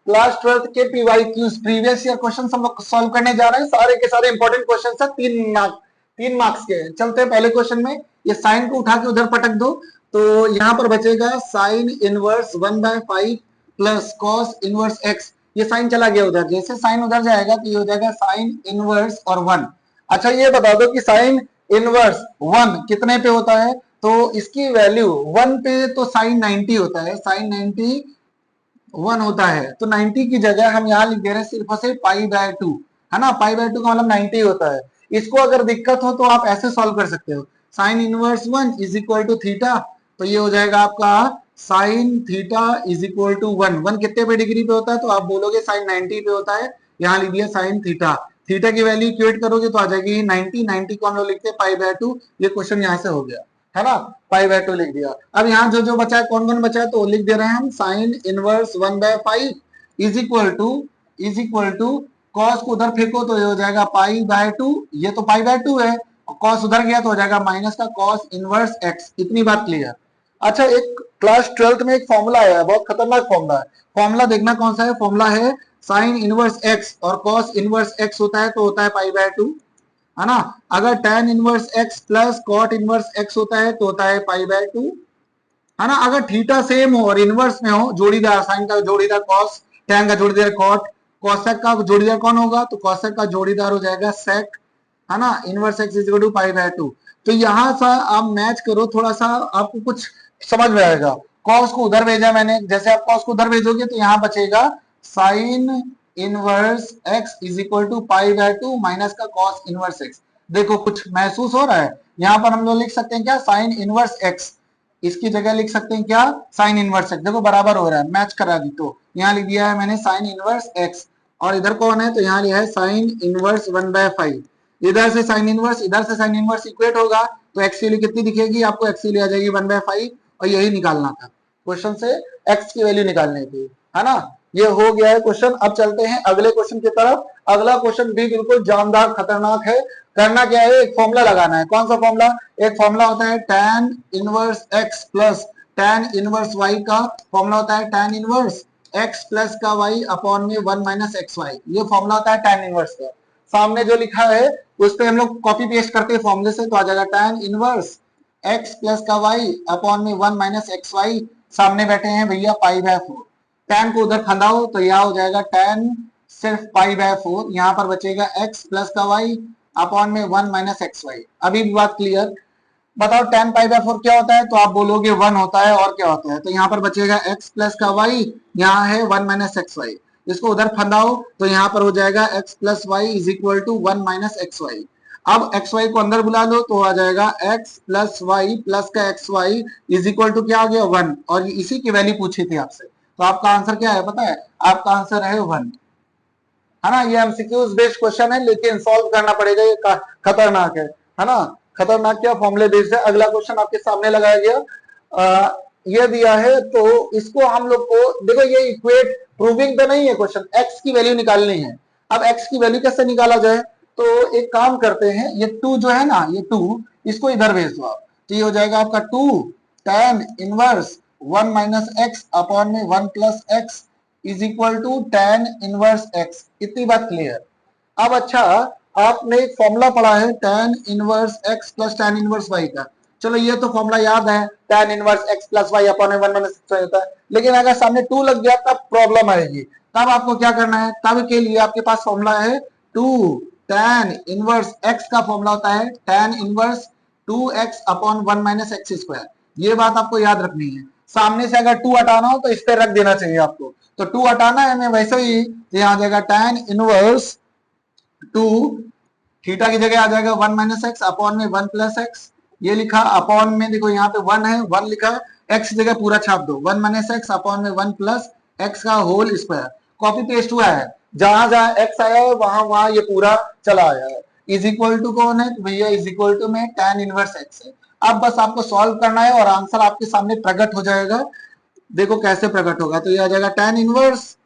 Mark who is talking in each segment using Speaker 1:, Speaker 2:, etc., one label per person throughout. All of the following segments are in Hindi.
Speaker 1: क्लास 12th के PYQs प्रीवियस ईयर क्वेश्चन हम लोग सॉल्व करने जा रहे हैं। सारे के सारे इंपॉर्टेंट क्वेश्चन है, 3 मार्क्स के। चलते हैं पहले क्वेश्चन में। ये साइन को उठा के उधर पटक दो तो यहाँ पर बचेगा sine inverse 1/5 plus cos inverse x. ये साइन चला गया उधर, जैसे साइन उधर जाएगा तो ये हो जाएगा साइन इनवर्स और 1। अच्छा ये बता दो कि साइन इनवर्स 1 कितने पे होता है, तो इसकी वैल्यू 1 पे तो साइन 90 होता है, साइन 91 होता है। तो 90 की जगह हम यहाँ लिख दे रहे हैं सिर्फ और सिर्फ π/2, है ना। π/2 का मतलब 90 होता है। इसको अगर दिक्कत हो तो आप ऐसे सॉल्व कर सकते हो, sine inverse 1 is equal to theta. तो ये हो जाएगा आपका sine theta is equal to 1 कितने पे डिग्री पे होता है, तो आप बोलोगे साइन 90 पे होता है। यहाँ लिख दिया साइन थीटा। थीटा की वैल्यू इक्वेट करोगे तो आ जाएगी 90 को हम लोग लिखते हैं π/2। ये क्वेश्चन यहाँ से हो गया, है ना। π/2 लिख दिया। अब यहाँ जो जो बचा है, कौन कौन बचा है, तो लिख दे रहे हैं हम sine inverse 1/5 is equal to cos को उधर फेंको तो ये हो जाएगा π/2। ये तो π/2 है, कॉस उधर गया तो हो जाएगा माइनस का कॉस इनवर्स एक्स। इतनी बात क्लियर। अच्छा एक क्लास 12th में एक फॉर्मूला आया है, बहुत खतरनाक फॉर्मूला है। फॉर्मूला देखना कौन सा है, फॉर्मूला है साइन इनवर्स एक्स और कॉस इनवर्स एक्स होता है तो होता है π/2, है ना। अगर tan inverse x plus cot inverse x होता है तो होता है π/2, है ना। अगर थीटा सेम हो और इनवर्स में हो, जोड़ीदार, साइन का जोड़ीदार कॉस, tan का जोड़ीदार कॉट, कॉसेक का जोड़ीदार कौन होगा, तो कॉसेक का जोड़ीदार हो जाएगा सेक, है ना। Inverse x is equal to π/2। तो यहां सा आप मैच करो, थोड़ा सा आपको कुछ समझ में आएगा। कॉस को उधर भेजा मैंने, जैसे आप कॉस को उधर भेजोगे तो यहाँ बचेगा sine inverse x is equal to π/2 minus का कॉस इनवर्स x। देखो कुछ महसूस हो रहा है। यहाँ पर हम लोग लिख सकते हैं क्या, साइन इनवर्स x, इसकी जगह लिख सकते हैं क्या, साइन इनवर्स x। देखो बराबर हो रहा है, मैच करा दी। तो यहाँ लिख दिया है मैंने साइन इनवर्स x, और इधर कौन है, तो यहाँ लिखा है साइन इनवर्स 1/5। इधर से साइन इनवर्स, इधर से साइन इनवर्स इक्वेट होगा तो एक्स की वैल्यू कितनी दिखेगी आपको, एक्स की वैल्यू आ जाएगी 1/5। और यही निकालना था क्वेश्चन से, एक्स की वैल्यू निकालने की, है ना। ये हो गया है क्वेश्चन। अब चलते हैं अगले क्वेश्चन की तरफ। अगला क्वेश्चन भी बिल्कुल जानदार खतरनाक है। करना क्या है, एक फॉर्मूला लगाना है। कौन सा फॉर्मूला, एक फॉर्मूला होता है tan inverse x plus tan inverse y का फॉर्मूला होता है tan इनवर्स x प्लस का y अपॉन में 1 माइनस एक्स वाई। ये फॉर्मूला होता है tan इनवर्स का। सामने जो लिखा है उस पर हम लोग कॉपी पेस्ट करते हैं फॉर्मूले से, तो आ जाएगा tan इनवर्स x प्लस का y अपॉन में 1 माइनस एक्स वाई। सामने बैठे हैं भैया π/4। tan को उधर फंदाओ तो यह हो जाएगा tan सिर्फ π/4। यहाँ पर बचेगा x प्लस का y अपॉन में 1 माइनस एक्स वाई। अभी भी बात क्लियर। बताओ tan π/4 क्या होता है, तो आप बोलोगे 1 होता है, और क्या होता है, तो यहाँ पर बचेगा x प्लस का y, यहाँ है 1 माइनस एक्स वाई। इसको उधर फंदाओ तो यहाँ पर हो जाएगा x plus Y is equal to 1 minus X Y. अब एक्स वाई को अंदर बुला लो तो आ जाएगा x प्लस वाई प्लस का X Y is equal to क्या आ गया 1, और इसी की वैल्यू पूछी थी आपसे। तो आपका आंसर क्या है पता है, आपका आंसर है 1, है ना। ये एमसीक्यूज बेस्ड क्वेश्चन है लेकिन सॉल्व करना पड़ेगा, ये खतरनाक है ना। खतरनाक क्या, फॉर्मूले बेस्ड है। अगला क्वेश्चन आपके सामने लगाया गया, ये दिया है तो इसको हम लोग को देखो, ये इक्वेट प्रूविंग पे नहीं है क्वेश्चन, एक्स की वैल्यू निकालनी है। अब एक्स की वैल्यू कैसे निकाला जाए, तो एक काम करते हैं, ये 2 जो है ना, ये 2 इसको इधर भेज दो आप, तो ये हो जाएगा आपका 2 tan inverse 1 minus X upon में 1 plus X is equal to tan inverse x। इतनी बात क्लियर। अब अच्छा, आपने एक फॉर्मूला पढ़ा है tan inverse x plus tan inverse y का। चलो ये तो फॉर्मूला याद है, tan inverse x plus y upon 1 minus X Y होता है। लेकिन अगर सामने 2 लग गया तब प्रॉब्लम आएगी। तब आपको क्या करना है, तब के लिए आपके पास फॉर्मूला है 2 tan इनवर्स x का फॉर्मूला होता है tan inverse 2x upon 1 minus X square. ये बात आपको याद रखनी है। सामने से अगर 2 हटाना हो तो इस पे रख देना चाहिए आपको। तो 2 हटाना है हमें, वैसे ही यहाँ आ जाएगा tan इनवर्स 2, थीटा की जगह आ जाएगा 1 माइनस एक्स अपॉन में 1 प्लस एक्स। ये लिखा अपॉन में, देखो यहाँ पे 1 है, 1 लिखा, एक्स जगह पूरा छाप दो, 1 माइनस एक्स अपॉन में 1 प्लस एक्स का होल स्क्वायर। कॉपी पेस्ट हुआ है, जहां जहां एक्स आया है वहां वहां ये पूरा चला आया है। इज इक्वल टू कौन है, भैया इज इक्वल टू में tan इनवर्स एक्स है। अब बस आपको सॉल्व करना है और आंसर आपके सामने प्रकट हो जाएगा। देखो कैसे प्रकट होगा, तो ये आ जाएगा tan इनवर्स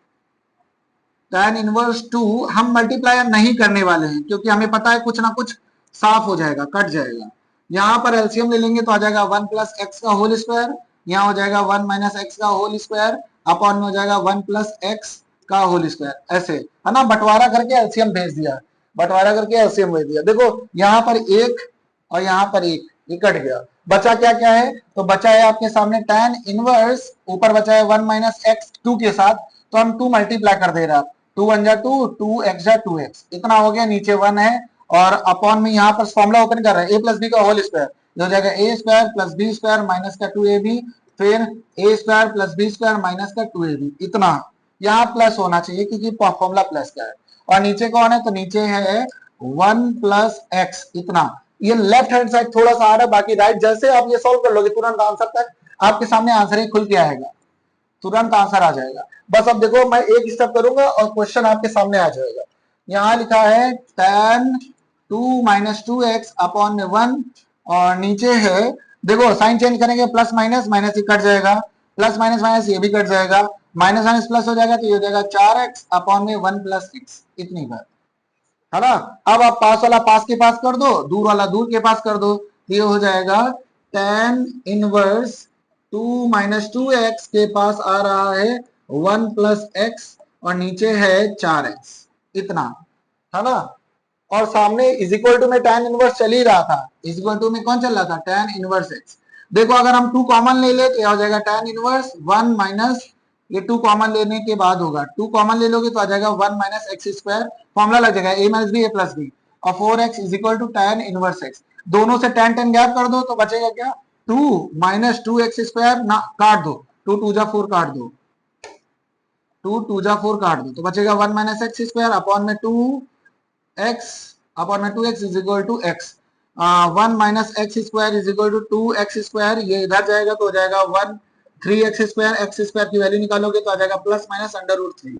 Speaker 1: 2। हम मल्टीप्लायर नहीं करने वाले हैं क्योंकि हमें पता है कुछ ना कुछ साफ हो जाएगा, कट जाएगा। यहाँ पर एलसीएम ले लेंगे तो आ जाएगा 1 प्लस एक्स का होल स्क्वायर, यहाँ हो जाएगा 1 माइनस एक्स का होल स्क्वायर अपॉन में हो जाएगा 1 प्लस एक्स का होल स्क्वायर, ऐसे है ना, बंटवारा करके एलसीएम भेज दिया, बंटवारा करके एलसीएम भेज दिया। देखो यहाँ पर एक और यहाँ पर एक, ये कट गया, बचा क्या क्या है, तो बचा है आपके सामने tan इनवर्स, ऊपर बचा है 1 माइनस एक्स 2 के साथ, तो हम 2 मल्टीप्लाई कर दे रहा है, 2 1 जा 2, 2 x जा 2x, इतना हो गया, नीचे 1 है, और अपॉन में यहाँ पर फॉर्मूला ओपन कर रहे हैं, a प्लस बी का होल स्क्वायर, हो जाएगा a square plus B square minus का 2ab, फिर a square plus B square minus का 2ab, इतना यहाँ प्लस होना चाहिए क्योंकि फॉर्मूला प्लस का है, और नीचे कौन है, तो नीचे है 1 प्लस एक्स, इतना। ये लेफ्ट हैंड साइड थोड़ा सा हार्ड है, बाकी राइट जैसे आप ये सॉल्व कर लोगे तुरंत आंसर तक आपके सामने आंसर ही खुल के आएगा, तुरंत आंसर आ जाएगा। बस अब देखो मैं एक स्टेप करूंगा और क्वेश्चन आपके सामने आ जाएगा। यहाँ लिखा है tan 2 माइनस 2x अपॉन में 1, और नीचे है, देखो साइन चेंज करेंगे, प्लस माइनस, माइनस ही कट जाएगा, प्लस माइनस माइनस ये भी कट जाएगा, माइनस माइनस प्लस हो जाएगा, तो ये हो जाएगा 4x अपॉन में 1 प्लस x, इतनी बात है ना। अब आप पास वाला पास के पास कर दो, दूर वाला दूर के पास कर दो, ये हो जाएगा tan इनवर्स 2 माइनस 2x के पास आ रहा है 1 प्लस x, और नीचे है 4x, इतना है ना। और सामने इज इक्वल टू में tan इनवर्स चल ही रहा था, इज इक्वल टू में कौन चल रहा था, tan इनवर्स x। देखो अगर हम 2 कॉमन ले ले तो यह हो जाएगा tan इनवर्स 1 माइनस, ये 2 कॉमन लेने के बाद होगा, 2 कॉमन ले लोगे तो आ जाएगा 1 माइनस एक्स स्क्वायर, फॉर्मूला लग जाएगा a minus B A plus B, और 4x is equal to tan inverse x, दोनों से tan tan गैप कर दो तो बचेगा क्या, 2 माइनस 2x स्क्वायर, ना काट दो, 2 2 जा 4 काट दो, 2 2 जा 4 काट दो, तो बचेगा 1 माइनस एक्स स्क्वायर अपॉन में 2x, अपॉन में 2x is equal to x, 1 minus X square is equal to 2x square, ये इधर जाएगा तो हो जाएगा 1 3x स्क्वायर, एक्स स्क्वायर की वैल्यू निकालोगे तो आ जाएगा प्लस माइनस अंडर रूट 3,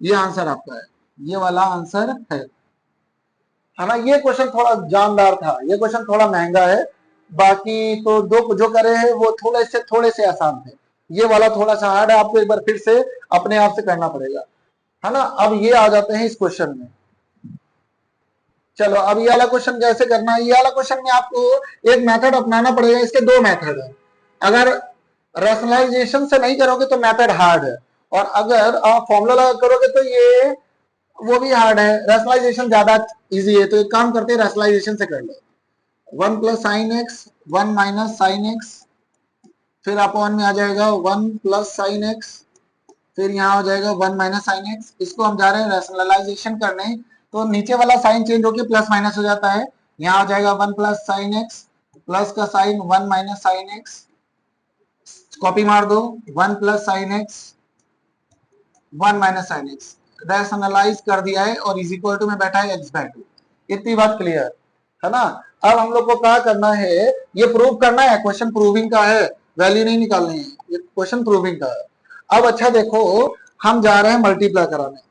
Speaker 1: ये आंसर आपका है, ये वाला आंसर है ना। ये क्वेश्चन थोड़ा जानदार था, ये क्वेश्चन थोड़ा महंगा है, बाकी तो दो जो करे हैं वो थोड़े से आसान थे, ये वाला थोड़ा सा हार्ड है, आपको एक बार फिर से अपने आप से करना पड़ेगा, है ना। अब ये आ जाते हैं इस क्वेश्चन में, चलो अब ये वाला क्वेश्चन कैसे करना है, ये वाला क्वेश्चन में आपको एक मेथड अपनाना पड़ेगा, इसके दो मेथड है, अगर रैशनलाइजेशन से नहीं करोगे तो मेथड हार्ड है, और अगर आप फॉर्मूला लगा करोगे तो ये वो भी हार्ड है, रैशनलाइजेशन ज्यादा इजी है, तो एक काम करते हैं रैशनलाइजेशन से कर लो, 1 plus sine X 1 minus sine x, फिर अपॉन में आ जाएगा 1 प्लस साइन एक्स, फिर यहाँ हो जाएगा 1 माइनस साइन एक्स, इसको हम जा रहे हैं रैशनलाइजेशन करने, तो नीचे वाला साइन चेंज होकर प्लस माइनस हो जाता है, यहाँ हो जाएगा 1 प्लस साइन एक्स, प्लस का sine 1 minus sine X, copy मार दो, 1 plus sine X 1 minus sine X, rationalise कर दिया है, और इज इक्वल टू में बैठा है x बाय 2, इतनी बात क्लियर है ना। अब हम लोग को क्या करना है, ये प्रूव करना है, क्वेश्चन प्रूविंग का है, वैल्यू नहीं निकालनी है, ये क्वेश्चन प्रूविंग का है। अब अच्छा देखो, हम जा रहे हैं मल्टीप्लाई कराने,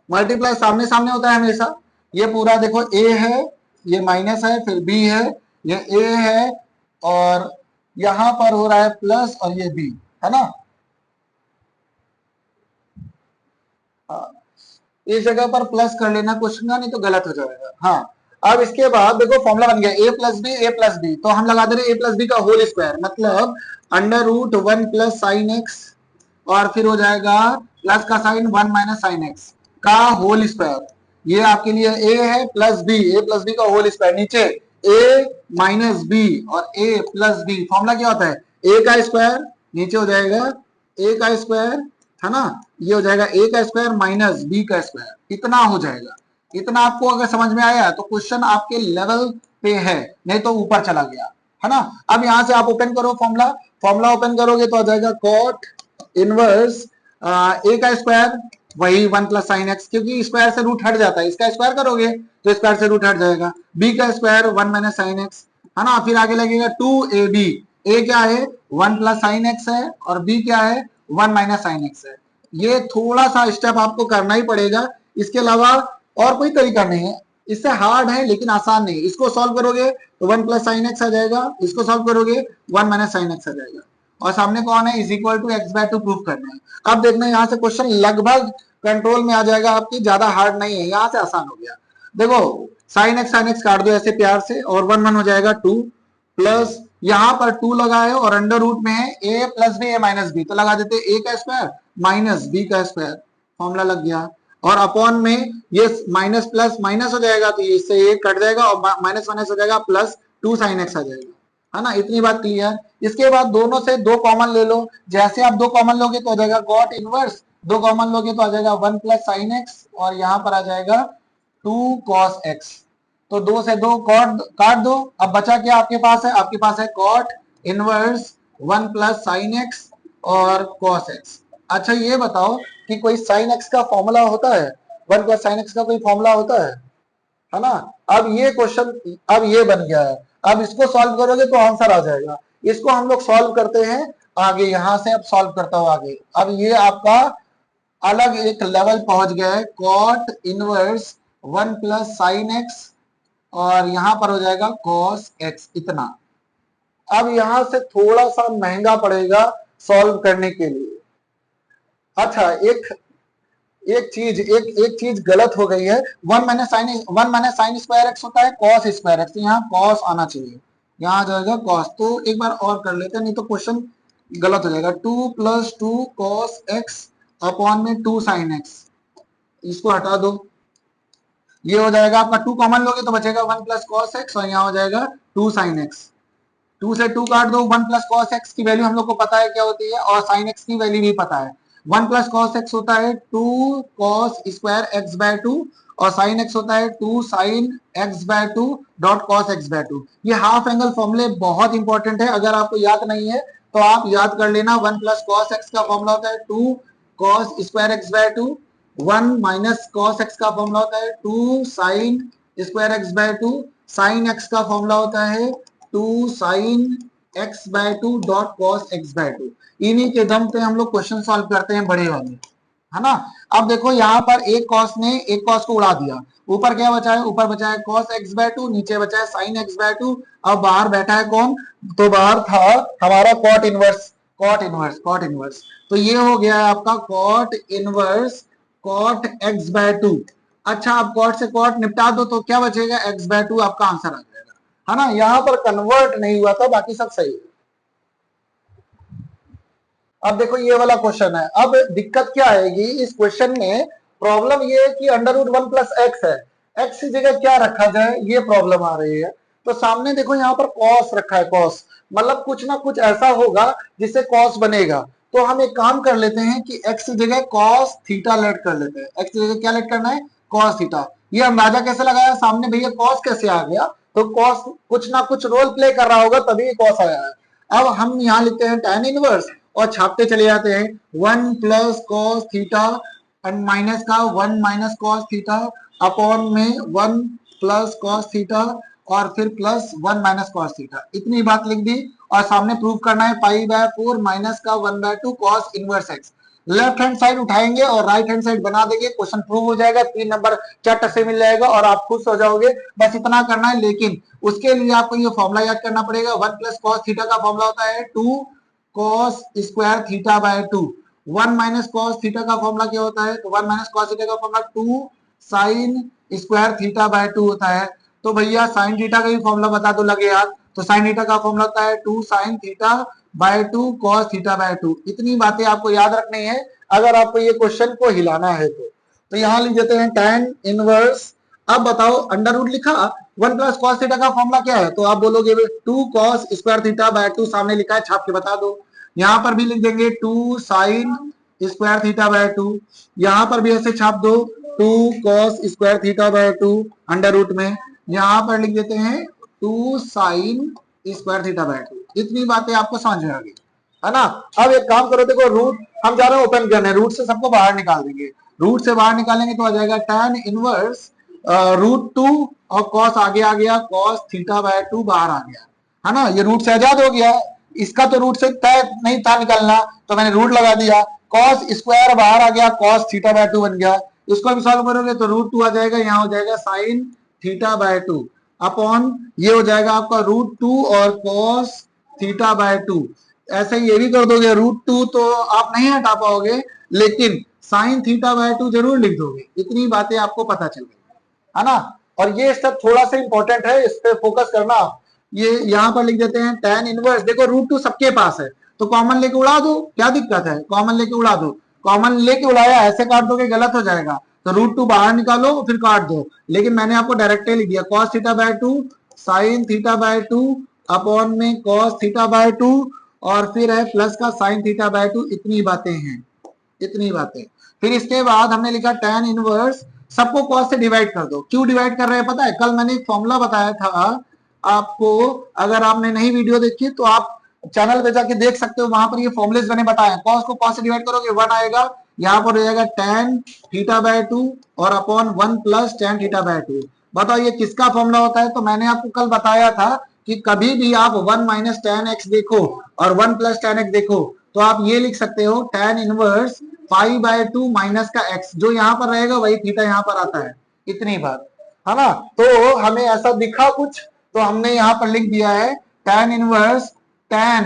Speaker 1: मल्टीप्लाई सामने सामने होता है हमेशा, ये पूरा देखो a है, ये माइनस है, फिर b है, ये a है, और यहां पर हो रहा है प्लस, और ये b है ना, इस जगह पर प्लस कर लेना क्वेश्चन का, नहीं तो गलत हो जाएगा। हाँ, अब इसके बाद देखो फॉर्मूला बन गया a प्लस बी, तो हम लगा दे रहे a प्लस बी का होल स्क्वायर, मतलब under root 1 plus sine X, और फिर हो जाएगा प्लस का साइन 1 माइनस साइन एक्स का होल स्क्वायर, ये आपके लिए a है प्लस बी का होल स्क्वायर, नीचे a माइनस बी और a प्लस बी, फॉर्मूला क्या होता है a का स्क्वायर, नीचे हो जाएगा a का स्क्वायर, है ना, ये हो जाएगा a का स्क्वायर माइनस b का स्क्वायर, इतना हो जाएगा। इतना आपको अगर समझ में आया तो क्वेश्चन आपके लेवल पे है, नहीं तो ऊपर चला गया, है ना। अब यहां से आप ओपन करो फॉर्मूला, फॉर्मूला ओपन करोगे तो आ जाएगा कॉट इनवर्स a का स्क्वायर, वही 1 प्लस साइन एक्स, क्योंकि स्क्वायर से रूट हट जाता है, इसका स्क्वायर करोगे तो स्क्वायर से रूट हट जाएगा, b का स्क्वायर 1 माइनस साइन एक्स, है ना, फिर आगे लगेगा 2ab, a क्या है 1 प्लस साइन एक्स है, और b क्या है 1 माइनस साइन एक्स है। ये थोड़ा सा स्टेप आपको करना ही पड़ेगा, इसके अलावा और कोई तरीका नहीं है, इससे हार्ड है लेकिन आसान नहीं, इसको सॉल्व करोगे तो 1 प्लस साइन एक्स आ जाएगा, इसको सॉल्व करोगे 1 माइनस साइन एक्स आ जाएगा, और सामने कौन है is equal to X by 2 proof करना है। अब देखना यहाँ से क्वेश्चन लगभग कंट्रोल में आ जाएगा आपकी, ज्यादा हार्ड नहीं है, यहाँ से आसान हो गया। देखो साइन एक्स काट दो ऐसे प्यार से, और 1 1 हो जाएगा 2, प्लस यहाँ पर 2 लगाए और अंडर रूट में है a plus B A minus B, तो लगा देते a का स्क्वायर माइनस b का स्क्वायर, फॉर्मूला लग गया। और अपॉन में ये माइनस प्लस माइनस हो जाएगा, तो इससे ये कट जाएगा और माइनस माइनस हो जाएगा, प्लस 2 sin x आ जाएगा, है ना। इतनी बात क्लियर। इसके बाद दोनों से 2 कॉमन ले लो। जैसे आप 2 कॉमन लोगे तो आ जाएगा कॉट इनवर्स, 2 कॉमन लोगे तो आ जाएगा 1 प्लस साइन एक्स, और यहाँ पर आ जाएगा 2 cos x। तो 2 से 2 कॉट काट दो। अब बचा क्या आपके पास है? आपके पास है cot inverse 1 plus sine X और cos x। अच्छा ये बताओ कि कोई साइन एक्स का फॉर्मूला होता है? 1 प्लस साइन एक्स का कोई फॉर्मूला होता है ना। अब ये क्वेश्चन अब ये बन गया है। अब इसको सॉल्व करोगे तो आंसर आ जाएगा। इसको हम लोग सॉल्व करते हैं आगे, यहां से अब सॉल्व करता हूं आगे। अब ये आपका अलग एक लेवल पहुंच गया है, cot inverse 1 plus sine X और यहां पर हो जाएगा cos x इतना। अब यहां से थोड़ा सा महंगा पड़ेगा सॉल्व करने के लिए। अच्छा एक चीज गलत हो गई है। 1 माइनस साइन स्क्वायर एक्स होता है cos स्क्वायर एक्स, यहाँ cos आना चाहिए, यहाँ आ जाएगा cos। तो एक बार और कर लेते हैं, नहीं तो क्वेश्चन गलत हो जाएगा। 2 प्लस 2 cos x अपॉन में 2 sin x, इसको हटा दो। ये हो जाएगा आपका 2 कॉमन लोगे तो बचेगा 1 प्लस cos x और यहाँ हो जाएगा 2 sin x। 2 से 2 काट दो, 1 प्लस cos x की वैल्यू हम लोग को पता है क्या होती है, और sin x की वैल्यू भी पता है। 1 प्लस cos x होता है 2 cos स्क्वायर x बाय 2 और sin x होता है 2 sin x by 2 dot cos x by 2। ये हाफ एंगल फॉर्मूले बहुत इंपॉर्टेंट है, अगर आपको याद नहीं है तो आप याद कर लेना। 1 प्लस cos x का फॉर्मूला होता है 2 cos square x by 2, 1 minus cos x का फॉर्मूला होता है 2 sin square x by 2, sin x का फॉर्मूला होता है 2 sin x by 2 dot cos x by 2। इन्हीं के दम पे हम लोग क्वेश्चन सॉल्व करते हैं बड़े वाले, है ना। अब देखो यहाँ पर एक cos ने एक cos को उड़ा दिया, ऊपर क्या बचा है? ऊपर बचा है cos x बाय 2, नीचे बचा है sin x बाय 2। अब बाहर बैठा है कौन? तो बाहर था हमारा cot इनवर्स, cot इनवर्स। तो ये हो गया है आपका cot inverse cot x by 2। अच्छा अब cot से cot निपटा दो तो क्या बचेगा? x बाय 2 आपका आंसर आ जाएगा, है ना। यहां पर कन्वर्ट नहीं हुआ था, बाकी सब सही है। अब देखो ये वाला क्वेश्चन है। अब दिक्कत क्या आएगी इस क्वेश्चन में? प्रॉब्लम ये है कि अंडर रूट 1 प्लस एक्स है, एक्स की जगह क्या रखा जाए, ये प्रॉब्लम आ रही है। तो सामने देखो यहाँ पर कॉस रखा है, कॉस मतलब कुछ ना कुछ ऐसा होगा जिससे कॉस बनेगा। तो हम एक काम कर लेते हैं कि एक्स की जगह कॉस थीटा लेट कर लेते हैं। एक्स की जगह क्या लेट करना है? Cos theta. ये अंदाजा कैसे लगाया? सामने भैया कॉस कैसे आ गया? तो कॉस कुछ ना कुछ रोल प्ले कर रहा होगा तभी कॉस आया है। अब हम यहाँ लिखते हैं tan इनवर्स और छापते चले जाते हैं 1 plus cos theta and minus का 1 माइनस कॉस थीटा अपॉन में 1 प्लस कॉस थीटा और फिर प्लस 1 माइनस कॉस थीटा। इतनी बात लिख दी और सामने प्रूव करना है पाई बाय 4 माइनस का 1 by 2 cos inverse X. Left hand side उठाएंगे और राइट हैंड साइड बना देंगे, क्वेश्चन प्रूव हो जाएगा, 3 नंबर चट से मिल जाएगा और आप खुश हो जाओगे। बस इतना करना है, लेकिन उसके लिए आपको ये फॉर्मूला याद करना पड़ेगा। 1 प्लस कॉस थीटा का फॉर्मूला होता है 2 cos square theta by 2। 1 minus cos theta का फॉर्मूला क्या होता है? तो 1 माइनस कॉस थीटा का formula 2 sine square theta by 2 होता है। तो भैया साइन थीटा का भी फॉर्मूला बता दो लगे यार। तो साइन थीटा का फॉर्मूला होता है 2 sine theta by 2 cos theta by 2। इतनी बातें आपको याद रखनी है अगर आपको ये क्वेश्चन को हिलाना है तो यहाँ लिख देते हैं tan इनवर्स। अब बताओ अंडर रूट लिखा, 1 प्लस कॉस थीटा का फॉर्मूला क्या है? तो आप बोलोगे 2 cos स्क्वायर थीटा बाय 2, सामने लिखा है छाप के बता दो। यहाँ पर भी लिख देंगे 2 साइन स्क्वायर थीटा बाय 2, यहाँ पर भी ऐसे छाप दो 2 cos square theta by 2 under root में, यहाँ पर लिख देते हैं 2 साइन स्क्वायर थीटा बाय 2। इतनी बातें आपको समझ में आ गई, है ना। अब एक काम करो, देखो रूट हम जा रहे हैं ओपन करने, रूट से सबको बाहर निकाल देंगे। रूट से बाहर निकालेंगे तो आ जाएगा tan इनवर्स रूट 2 और कॉस आगे आ गया, कॉस थीटा बाय 2 बाहर आ गया, है ना। ये रूट से आजाद हो गया। इसका तो रूट से तय नहीं था निकालना, तो मैंने रूट लगा दिया। कॉस स्क्वायर बाहर आ गया, कॉस थीटा बाय 2 बन गया। इसको भी सॉल्व करोगे तो रूट 2 आ जाएगा, यहाँ हो जाएगा साइन थीटा बाय 2 अपॉन ये हो जाएगा आपका रूट 2 और कॉस थीटा बाय 2। ऐसे ये भी कर दोगे रूट 2 तो आप नहीं हटा पाओगे, लेकिन साइन थीटा बाय 2 जरूर लिख दोगे। इतनी बातें आपको पता चल गई, है ना। और ये स्टेप थोड़ा सा इंपॉर्टेंट है, इस पे फोकस करना आप। ये यहाँ पर लिख देते हैं tan इनवर्स। देखो रूट 2 सबके पास है तो कॉमन लेके उड़ा दो, क्या दिक्कत है? कॉमन लेके उड़ा दो, कॉमन लेके बुलाया, ऐसे काट दोगे गलत हो जाएगा, तो √2 बाहर निकालो फिर काट दो। लेकिन मैंने आपको डायरेक्टली लिख दिया cos theta by 2 sin theta by 2 upon में cos थीटा बाय 2 और फिर है प्लस का sin थीटा बाय 2। इतनी बातें हैं, इतनी बातें। फिर इसके बाद हमने लिखा tan इनवर्स, सबको cos से डिवाइड कर दो। क्यों डिवाइड कर रहे हैं पता है? कल मैंने एक फॉर्मूला बताया था आपको, अगर आपने नई वीडियो देखी तो आप चैनल पे जाके देख सकते हो, वहां पर ये फॉर्मुलेस मैंने बताया। cos को cos से डिवाइड करोगे 1 आएगा, यहाँ पर हो जाएगा tan थीटा बाय 2 और upon 1 plus tan theta by 2। बताओ ये किसका फॉर्मूला होता है? तो मैंने आपको कल बताया था कि कभी भी आप 1 माइनस tan x देखो और 1 प्लस tan x देखो तो आप ये लिख सकते हो tan inverse pi by 2 minus का x, जो यहाँ पर रहेगा वही थीटा यहाँ पर आता है। इतनी बात है ना। तो हमें ऐसा दिखा कुछ तो हमने यहाँ पर लिख दिया है tan inverse tan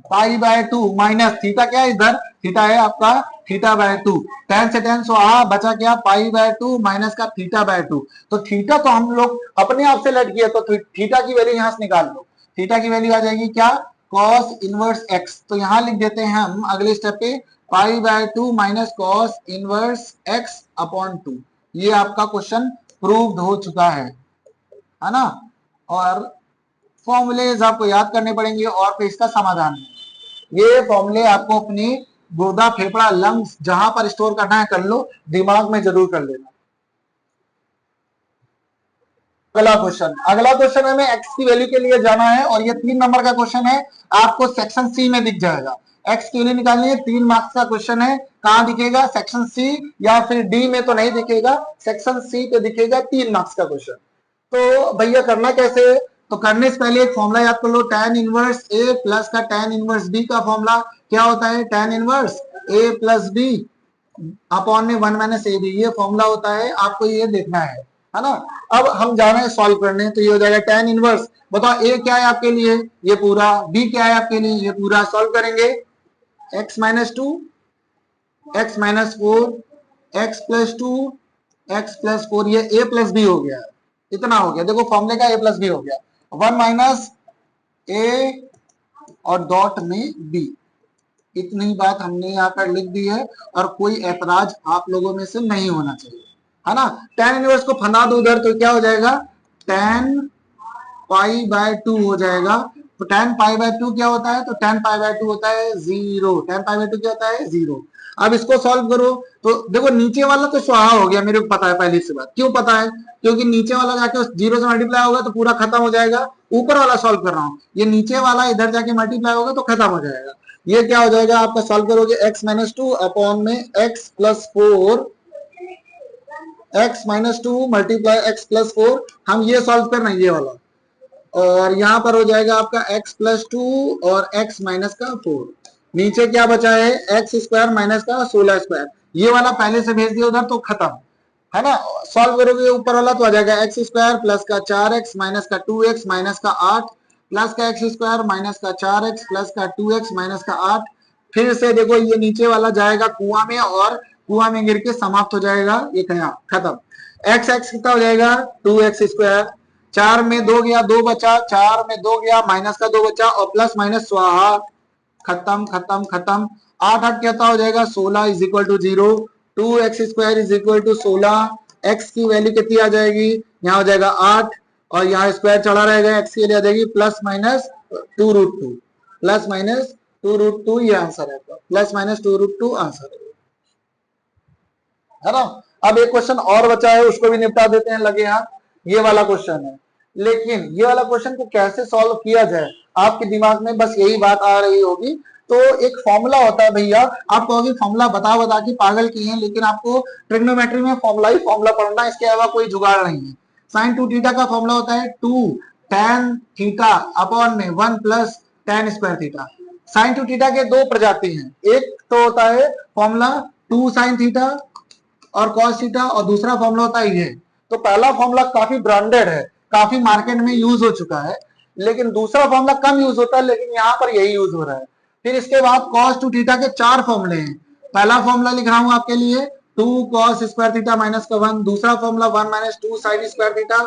Speaker 1: pi by 2 minus theta, क्या है इधर थीटा है आपका थीटा बाय 2, tan से tan सो बचा क्या पाई बाय 2 माइनस का थीटा बाय 2। तो थीटा तो हम लोग अपने आप से लट गया, तो थीटा की वैल्यू यहां से निकाल लो। थीटा की वैल्यू आ जाएगी क्या cos इनवर्स x, तो यहां लिख देते हैं हम अगले स्टेप पे pi by 2 minus cos inverse x upon 2। ये आपका क्वेश्चन प्रूव्ड हो चुका है ना। और फॉर्मूलेज आपको याद करने पड़ेंगे और फिर इसका समाधान है। ये फॉर्मूले आपको अपनी गुर्दा फेफड़ा लंग्स जहां पर स्टोर करना है कर लो, दिमाग में जरूर कर लेना। अगला क्वेश्चन हमें x की वैल्यू के लिए जाना है और ये 3 नंबर का क्वेश्चन है, आपको सेक्शन सी में दिख जाएगा। x की वैल्यू निकालनी है, 3 मार्क्स का क्वेश्चन है। कहां दिखेगा? सेक्शन सी या फिर डी में तो नहीं दिखेगा, सेक्शन सी पे दिखेगा। 3 मार्क्स का क्वेश्चन। तो भैया करना कैसे? तो करने से पहले एक फॉर्मूला याद कर लो, tan इनवर्स a प्लस का tan इनवर्स b का फॉर्मूला क्या होता है? tan inverse a plus b upon में 1 माइनस ए बी, ये फॉर्मूला होता है, आपको ये देखना है ना। अब हम जा रहे हैं सॉल्व करने, तो ये हो जाएगा tan इनवर्स। बताओ a क्या है आपके लिए? ये पूरा। b क्या है आपके लिए? ये पूरा। सॉल्व करेंगे x minus 2 x minus 4 x plus 2 x plus 4, ये a प्लस बी हो गया। इतना हो गया, देखो फॉर्मूले का a प्लस बी हो गया। 1 माइनस a और डॉट में b, इतनी बात हमने यहाँ पर लिख दी है और कोई ऐतराज आप लोगों में से नहीं होना चाहिए, है ना। tan इनवर्स को फंदा दो उधर, तो क्या हो जाएगा? tan पाई बाय 2 हो जाएगा। तो tan पाई बाय 2 क्या होता है? तो tan पाई बाय 2 होता है 0। tan पाई बाय 2 क्या होता है? 0। अब इसको सॉल्व करो तो देखो नीचे वाला तो स्वाहा हो गया, मेरे को पता है पहली से बात। क्यों पता है? क्योंकि नीचे वाला जाके 0 से मल्टीप्लाई होगा तो पूरा खत्म हो जाएगा। ऊपर वाला सॉल्व कर रहा हूं, ये नीचे वाला इधर जाके मल्टीप्लाई होगा तो खत्म हो जाएगा। ये क्या हो जाएगा आपका? सॉल्व करोगे x माइनस 2 अपॉन में x plus 4, x minus 2 multiply x plus 4। हम ये सॉल्व कर रहे हैं ये वाला, और यहाँ पर हो जाएगा आपका x प्लस 2 और x माइनस का 4। नीचे क्या बचा है? एक्स स्क्वायर माइनस का 16 स्क्वायर। ये वाला पहले से भेज दिया उधर तो खत्म, है ना। सॉल्व करोगे ऊपर वाला तो आ जाएगा एक्स स्क्वायर प्लस का 4x माइनस का 2x माइनस का 8 प्लस का एक्स स्क्वायर माइनस का 4x प्लस का 2x माइनस का 8। फिर से देखो ये नीचे वाला जाएगा कुआं में और कुआं में गिर के समाप्त हो जाएगा, ये कहा खत्म। एक्स एक्स कितना हो जाएगा? 2x square. 4 में 2 गया, 2 बचा, 4 में 2 गया, माइनस का 2 बचा और प्लस माइनस स्वाहा, खत्म खत्म खत्म। 8 8 कितना हो जाएगा? 16 is equal to 0। 2x square is equal to 16। x की वैल्यू कितनी आ जाएगी? यहाँ हो जाएगा 8 और यहाँ स्क्वायर चढ़ा रहेगा, x की वैल्यू आ जाएगी प्लस माइनस 2√2, प्लस माइनस 2√2। ये आंसर है आपका, प्लस माइनस 2√2 आंसर है ना। अब एक क्वेश्चन और बचा है, उसको भी निपटा देते हैं लगे हाथ। ये वाला क्वेश्चन है, लेकिन ये वाला क्वेश्चन को कैसे सॉल्व किया जाए आपके दिमाग में बस यही बात आ रही होगी। तो एक फॉर्मूला होता है भैया, आप कहोगे फॉर्मूला बता बता के पागल की हैं, लेकिन आपको ट्रिग्नोमेट्री में फॉर्मूला ही फॉर्मूला पढ़ना है, इसके अलावा कोई जुगाड़ नहीं है। साइन 2 थीटा का फॉर्मूला होता है 2 tan थीटा अपॉन में 1 plus tan square theta. Sine 2 theta के दो प्रजाति हैं, एक तो होता है फॉर्मूला 2 साइन थीटा और cos थीटा, और दूसरा फॉर्मूला होता है ये। तो पहला फॉर्मूला काफी ब्रांडेड है, काफी मार्केट में यूज हो चुका है, लेकिन दूसरा फॉर्मूला कम यूज होता है, लेकिन यहाँ पर यही यूज हो रहा है। फिर इसके बाद cos 2 थीटा के 4 फॉर्मूले हैं। पहला फॉर्मूला लिख रहा हूं आपके लिए 2 cos स्क्वायर थीटा माइनस का 1। दूसरा formula 1 minus 2 sine square theta.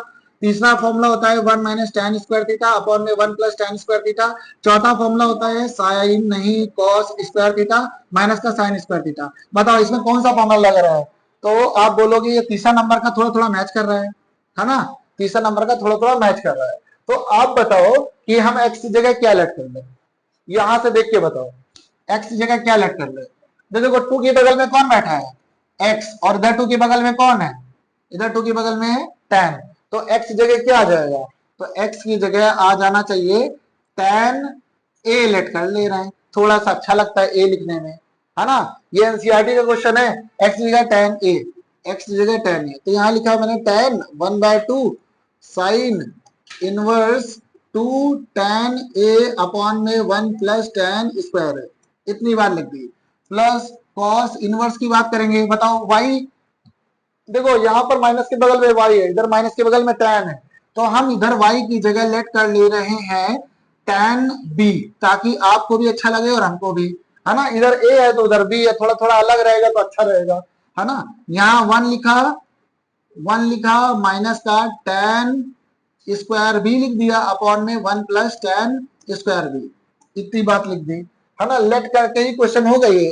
Speaker 1: तीसरा फॉर्मूला होता है 1 minus tan square theta upon में 1 प्लस tan स्क्वायर थीटा। चौथा फॉर्मूला होता है साइन नहीं कॉस स्क्वायर थीटा माइनस का साइन स्क्वायर थीटा। बताओ इसमें कौन सा फॉर्मूला लग रहा है? तो आप बोलोगे ये तीसरा नंबर का थोड़ा थोड़ा मैच कर रहा है ना, तीसरा नंबर का थोड़ा थोड़ा मैच कर रहा है। तो आप बताओ कि हम x की जगह क्या लेट कर ले, यहां से देख के बताओ x की जगह क्या लेट कर ले। देखो 2 के बगल में कौन बैठा है? x, और इधर 2 के बगल में कौन है? इधर 2 के बगल में है tan, तो x की जगह क्या आ जाएगा? तो x की जगह आ जाना चाहिए tan a लेट कर ले रहे हैं, थोड़ा सा अच्छा लगता है a लिखने में, है ना। ये एनसीईआरटी का क्वेश्चन है, x की जगह tan a, x की जगह tan a, तो यहां लिखा मैंने tan 1/2 sine inverse 2 tan a upon में 1 प्लस tan स्क्वायर है, इतनी बार लिख दी। प्लस कॉस इनवर्स की बात करेंगे, बताओ y, देखो यहाँ पर माइनस के बगल में y है, इधर माइनस के बगल में tan है, तो हम इधर y की जगह लेट कर ले रहे हैं tan b, ताकि आपको भी अच्छा लगे और हमको भी, है ना। इधर a है तो उधर b है, थोड़ा थोड़ा अलग रहेगा तो अच्छा रहेगा, है ना। यहाँ 1 लिखा माइनस का tan स्क्वायर भी लिख दिया अपॉन में 1 प्लस tan स्क्वायर भी, इतनी बात लिख दी, है ना। लेट करके ही क्वेश्चन हो गई है।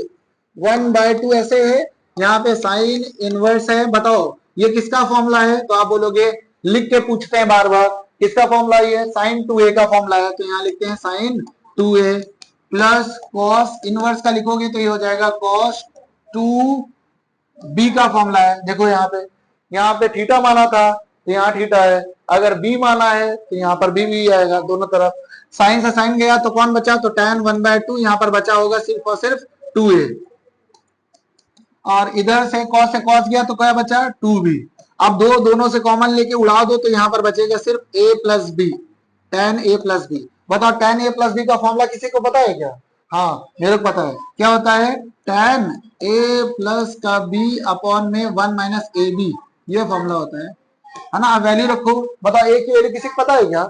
Speaker 1: 1/2 ऐसे है, यहाँ पे साइन इनवर्स है, बताओ ये किसका फॉर्मूला है? तो आप बोलोगे लिख के पूछते हैं बार बार किसका फॉर्मूला है? साइन 2a का फॉर्मूला है, तो यहाँ लिखते हैं sign 2a plus cos inverse का लिखोगे तो ये हो जाएगा कॉस 2b का फॉर्मूला है। देखो यहाँ पे थीटा माना था तो यहाँ थीटा है, अगर b माना है तो यहाँ पर b आएगा, दोनों तरफ साइन से साइन गया तो कौन बचा? तो tan 1/2, यहाँ पर बचा होगा सिर्फ और सिर्फ 2a, और इधर से कॉस गया तो क्या बचा? 2b। अब दोनों से कॉमन लेके उड़ा दो तो यहाँ पर बचेगा सिर्फ a plus B, tan a plus B. बताओ tan a प्लस बी का फॉर्मूला किसी को पता है क्या? हाँ मेरे को पता है, क्या होता है? tan a प्लस का b अपॉन में 1 माइनस ए बी, ये फॉर्मूला होता है ना। अब वैल्यू रखो, बताओ a की वैल्यू किसी को पता है क्या?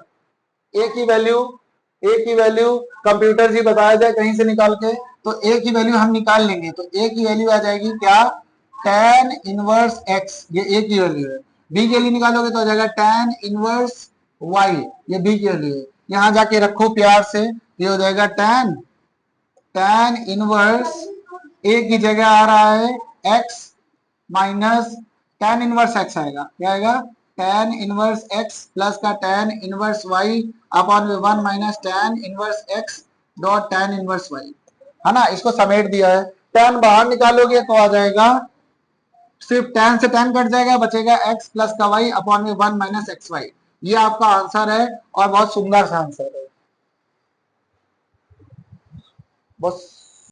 Speaker 1: a की वैल्यू कंप्यूटर जी बताया जाए कहीं से निकाल के, तो a की वैल्यू हम निकाल लेंगे, तो a की वैल्यू आ जाएगी क्या? tan इनवर्स x, ये a की वैल्यू है। b के लिए निकालोगे तो आ जाएगा tan इनवर्स y, ये b की वैल्यू है। यहां जाके रखो प्यार से, ये हो जाएगा tan इनवर्स a की जगह आ रहा है x minus tan inverse x आएगा, क्या आएगा? tan इनवर्स x प्लस का tan इनवर्स y अपॉन में 1 minus tan inverse x dot tan inverse y, है ना। इसको समेट दिया है, tan बाहर निकालोगे तो आ जाएगा सिर्फ tan से tan कट जाएगा, बचेगा x प्लस का y अपॉन में 1 माइनस एक्स वाई। ये आपका आंसर है और बहुत सुंदर सा आंसर है, बस